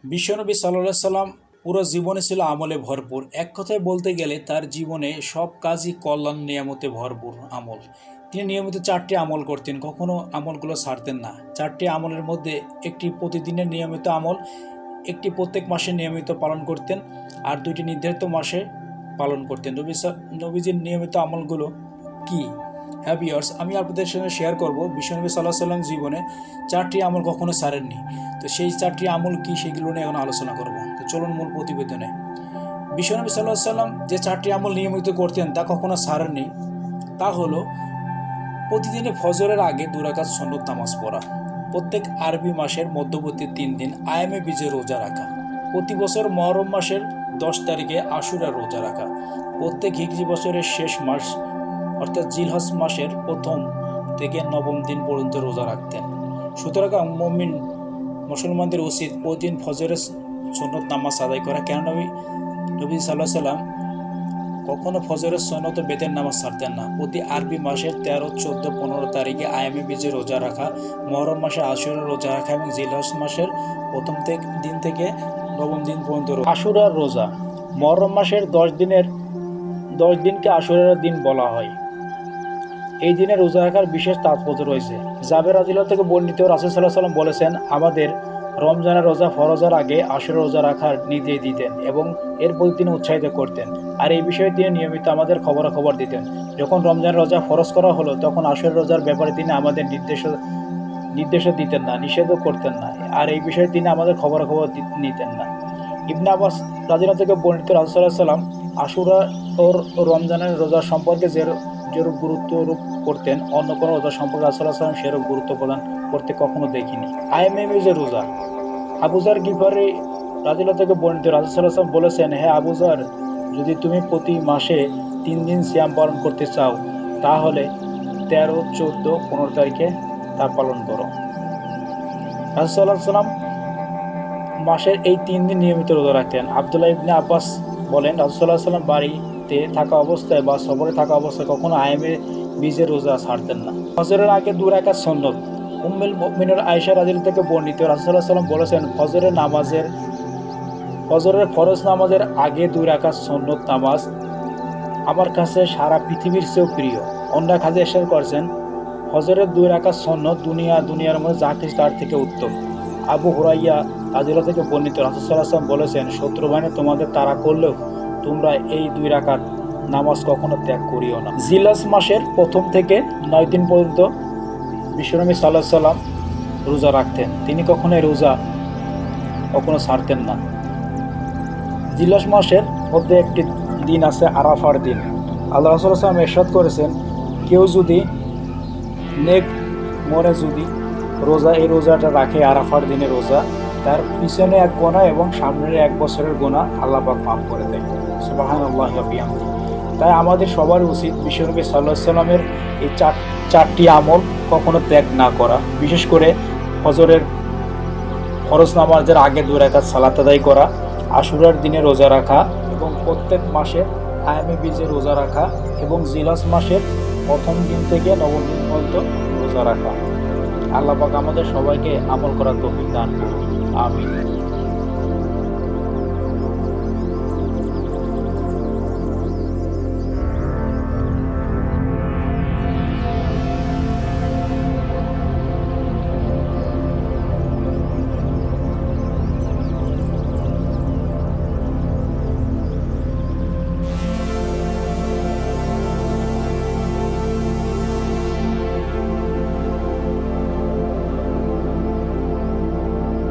বিশ্বনবী সাল্লাল্লাহু সাল্লাম পুরো জীবনে ছিল আমলে ভরপুর। এক কথায় বলতে গেলে তার জীবনে সব কাজই কল্যাণ নিয়ামতে ভরপুর আমল। তিনি নিয়মিত 4টি আমল করতেন, কখনো আমলগুলো ছাড়তেন না। 4টি আমলের মধ্যে একটি প্রতিদিনের নিয়মিত আমল, একটি প্রত্যেক মাসে নিয়মিত পালন করতেন, আর 2টি নির্ধারিত মাসে পালন করতেন। নবীজির নিয়মিত আমলগুলো কি? হ্যাঁ ভিউয়ার্স, আমি আপনাদের সঙ্গে শেয়ার করব বিশ্বনবী সাল্লাল্লাহু আলাইহি সাল্লাম জীবনে 4টি আমল কখনো ছাড়েননি। তো সেই 4টি আমল কি, সেগুলো নিয়ে এখন আলোচনা করব। তো চলুন মূল প্রতিবেদনে। বিশ্বনবী সাল্লাল্লাহু আলাইহি সাল্লাম যে 4টি আমল নিয়মিত করতেন তা কখনো ছাড়েননি। তা হলো প্রতিদিনে ফজরের আগে 2 রাকাত সুন্নত নামাজ পড়া, প্রত্যেক আরবি মাসের মধ্যবর্তী 3 দিন আয়ামে বীজে রোজা রাখা, প্রতি বছর মুহররম মাসের 10 তারিখে আশুরা রোজা রাখা, প্রত্যেক হিজরি বছরের শেষ মাস অর্থাৎ জিলহজ মাসের প্রথম থেকে 9ম দিন পর্যন্ত রোজা রাখতেন। সুতরাং মুসলমানদের উচিত প্রতিদিন ফজরের সুন্নত নামাজ আদায় করা। কেন নবী সাল্লাল্লাহু আলাইহি সাল্লাম কখনো ফজরের সুন্নত ও বেতের নামাজ ছাড়তেন না। প্রতি আরবি মাসের 13, 14, 15 তারিখে আয়ামে বীজে রোজা রাখা, মুহররম মাসে আশুরা রোজা রাখা এবং জিলহজ মাসের প্রথম দিন থেকে 9ম দিন পর্যন্ত আশুরার রোজা। মুহররম মাসের 10 দিনকে আশুরার দিন বলা হয়। এই দিনে রোজা রাখার বিশেষ তাৎপর্য রয়েছে। জাবের রাদিয়াল্লাহু থেকে বর্ণিত, রাসূল সাল্লাল্লাহু আলাইহি ওয়াসাল্লাম বলেছেন, আমাদের রমজানের রোজা ফরজের আগে আশুরা রোজা রাখার নির্দেশ দিতেন এবং এর প্রতি তিনি উৎসাহিত করতেন। আর এই বিষয়ে তিনি নিয়মিত আমাদের খবরাখবর দিতেন। যখন রমজানের রোজা ফরজ করা হলো তখন আশুরা রোজার ব্যাপারে তিনি আমাদের নির্দেশও দিতেন না, নিষেধও করতেন না। আর এই বিষয়ে তিনি আমাদের খবরাখবর নিতেন না। ইবনে আব্বাস রাদিয়াল্লাহু থেকে বর্ণিত, রাসূল সাল্লাল্লাহু আলাইহি ওয়াসাল্লাম আশুরা ও রমজানের রোজা সম্পর্কে যেরূপ গুরুত্ব আরোপ করতেন, অন্য কোনো রোজা সম্পর্কে রাসূল সাল্লাল্লাহু আলাইহি ওয়াসাল্লাম সেরূপ গুরুত্ব প্রদান করতে কখনো দেখিনি। আয়ামে বীজের রোজা। আবু যর গিফারি রাদিয়াল্লাহু থেকে বর্ণিত, রাসূল সাল্লাল্লাহু আলাইহি ওয়াসাল্লাম বলেছেন, হে আবু যর, যদি তুমি প্রতি মাসে 3 দিন সিয়াম পালন করতে চাও তাহলে 13, 14, 15 তারিখে তা পালন করো। রাসূল সাল্লাল্লাহু আলাইহি ওয়াসাল্লাম মাসের এই 3 দিন নিয়মিত রোজা রাখতেন। আব্দুল্লাহ ইবনে আব্বাস বলেন, রাসূল সাল্লাল্লাহু আলাইহি ওয়াসাল্লাম বাড়িতে থাকা অবস্থায় বা সফরে থাকা অবস্থায় কখনো আয়ামে বীজের রোজা ছাড়তেন না। ফজরের আগে 2 রাকাত সুন্নত। উম্মুল মুমিনিন আয়েশা রাদিয়াল্লাহু থেকে বর্ণিত, রাসূল সাল্লাল্লাহু আলাইহি ওয়াসাল্লাম বলেছেন, ফজরের ফরজ নামাজের আগে 2 রাকাত সুন্নত নামাজ আমার কাছে সারা পৃথিবীর চেয়েও প্রিয়। অন্য হাদিসে ইরশাদ করেছেন, ফজরের 2 রাকাত সুন্নত দুনিয়ার মধ্যে যা কিছু তার থেকে উত্তম। আবু হুরায়রা রাদিয়াল্লাহু থেকে বর্ণিত, রাসূল সাল্লাল্লাহু আলাইহি ওয়াসাল্লাম বলেছেন, শত্রু বাহিনী তোমাদের তাড়া করলেও তোমরা এই 2 রাকাত নামাজ কখনো ত্যাগ করিও না। জিলহজ মাসের প্রথম থেকে 9 দিন পর্যন্ত বিশ্বনবী সাল্লাল্লাহু আলাইহি ওয়াসাল্লাম রোজা রাখতেন। তিনি কখনো রোজা ছাড়তেন না। জিলহজ মাসের মধ্যে একটি দিন আছে আরাফার দিন। আল্লাহ রাসূল সাল্লাল্লাহু আলাইহি ওয়াসাল্লাম ইরশাদ করেছেন, কেউ যদি নেক মনে যদি এই রোজাটা রাখে, আরাফার দিনে রোজা, তার পিছনে 1 গোনা এবং সামনের 1 বছরের গোনা আল্লাহ পাক মাফ করে দেয়। সুবহানাল্লাহি ওয়া বিহামদিহি। তাই আমাদের সবার উচিত বিশ্বনবী সাল্লাল্লাহু আলাইহি ওয়াসাল্লামের এই 4টি আমল কখনো ত্যাগ না করা। বিশেষ করে ফজরের ফরজ নামাজের আগে 2 রাকাত সালাত আদায় করা, আশুরার দিনে রোজা রাখা এবং প্রত্যেক মাসে আয়ামে বীজে রোজা রাখা এবং জিলহজ মাসের প্রথম দিন থেকে 9ম দিন পর্যন্ত রোজা রাখা। আল্লাহ পাক আমাদের সবাইকে আমল করার তৌফিক দান করুন। আমিন।